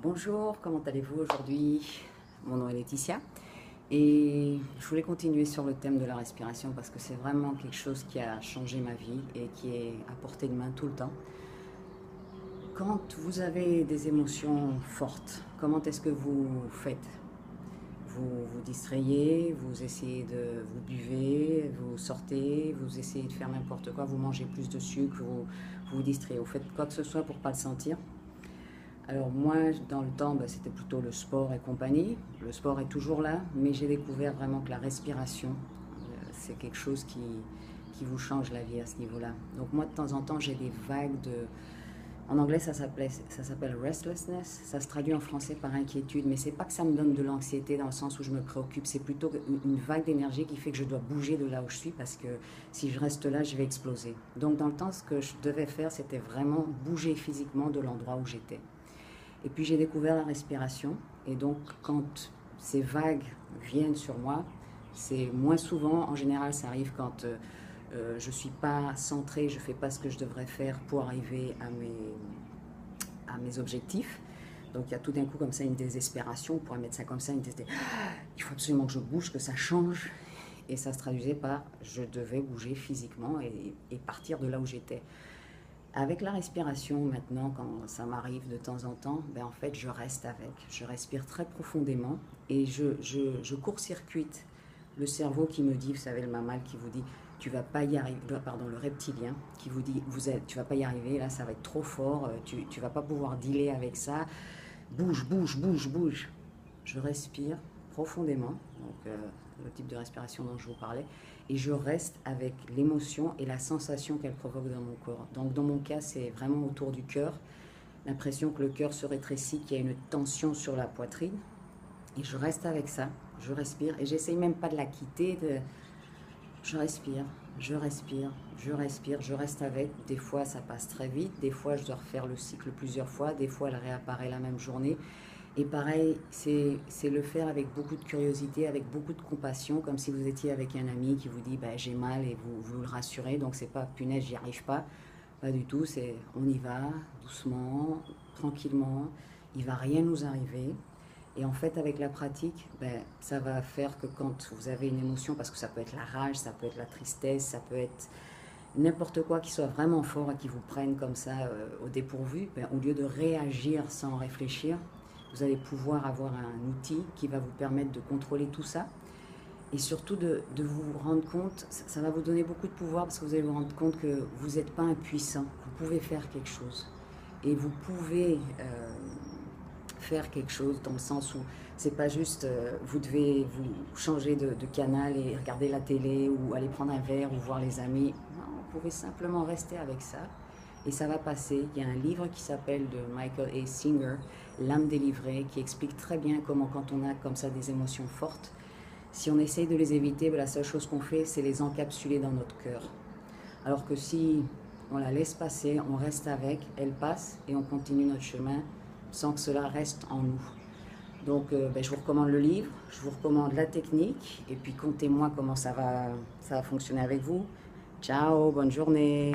Bonjour, comment allez-vous aujourd'hui? Mon nom est Laetitia et je voulais continuer sur le thème de la respiration parce que c'est vraiment quelque chose qui a changé ma vie et qui est à portée de main tout le temps. Quand vous avez des émotions fortes, comment est-ce que vous faites? Vous vous distrayez, vous essayez de vous buvez, vous sortez, vous essayez de faire n'importe quoi, vous mangez plus de sucre, vous distrayez, vous faites quoi que ce soit pour ne pas le sentir. Alors moi, dans le temps, c'était plutôt le sport et compagnie. Le sport est toujours là, mais j'ai découvert vraiment que la respiration, c'est quelque chose qui vous change la vie à ce niveau-là. Donc moi, de temps en temps, j'ai des vagues de... En anglais, ça s'appelle restlessness. Ça se traduit en français par inquiétude, mais c'est pas que ça me donne de l'anxiété dans le sens où je me préoccupe. C'est plutôt une vague d'énergie qui fait que je dois bouger de là où je suis parce que si je reste là, je vais exploser. Donc dans le temps, ce que je devais faire, c'était vraiment bouger physiquement de l'endroit où j'étais. Et puis j'ai découvert la respiration. Et donc quand ces vagues viennent sur moi, c'est moins souvent, en général ça arrive quand je ne suis pas centrée, je ne fais pas ce que je devrais faire pour arriver à mes objectifs. Donc il y a tout d'un coup comme ça une désespération, on pourrait mettre ça comme ça, il faut absolument que je bouge, que ça change. Et ça se traduisait par je devais bouger physiquement et partir de là où j'étais. Avec la respiration maintenant, quand ça m'arrive de temps en temps, en fait je reste avec. Je respire très profondément et je court-circuite le cerveau qui me dit, vous savez le mammal qui vous dit tu vas pas y arriver, pardon, le reptilien qui vous dit tu vas pas y arriver, là ça va être trop fort, tu vas pas pouvoir dealer avec ça, bouge, bouge, bouge, bouge. Je respire profondément, donc le type de respiration dont je vous parlais, et je reste avec l'émotion et la sensation qu'elle provoque dans mon corps. Donc dans mon cas, c'est vraiment autour du cœur, l'impression que le cœur se rétrécit, qu'il y a une tension sur la poitrine, et je reste avec ça, je respire, et j'essaye même pas de la quitter, je respire, je respire, je respire, je reste avec. Des fois, ça passe très vite. Des fois, je dois refaire le cycle plusieurs fois. Des fois, elle réapparaît la même journée. Et pareil, c'est le faire avec beaucoup de curiosité, avec beaucoup de compassion, comme si vous étiez avec un ami qui vous dit j'ai mal et vous le rassurez. Donc, c'est pas punaise, j'y arrive pas. Pas du tout. C'est on y va, doucement, tranquillement. Il va rien nous arriver. Et en fait, avec la pratique, ça va faire que quand vous avez une émotion, parce que ça peut être la rage, ça peut être la tristesse, ça peut être n'importe quoi qui soit vraiment fort et qui vous prenne comme ça au dépourvu, au lieu de réagir sans réfléchir, vous allez pouvoir avoir un outil qui va vous permettre de contrôler tout ça. Et surtout de vous rendre compte, ça va vous donner beaucoup de pouvoir parce que vous allez vous rendre compte que vous n'êtes pas impuissant, vous pouvez faire quelque chose. Et vous pouvez faire quelque chose dans le sens où c'est pas juste vous devez vous changer de canal et regarder la télé ou aller prendre un verre ou voir les amis. Non, vous pouvez simplement rester avec ça et ça va passer. Il y a un livre qui s'appelle de Michael A. Singer, L'âme délivrée, qui explique très bien comment quand on a comme ça des émotions fortes, si on essaye de les éviter, la seule chose qu'on fait c'est les encapsuler dans notre cœur. Alors que si on la laisse passer, on reste avec, elle passe et on continue notre chemin sans que cela reste en nous. Donc je vous recommande le livre, je vous recommande la technique et puis contez-moi comment ça va fonctionner avec vous. Ciao, bonne journée.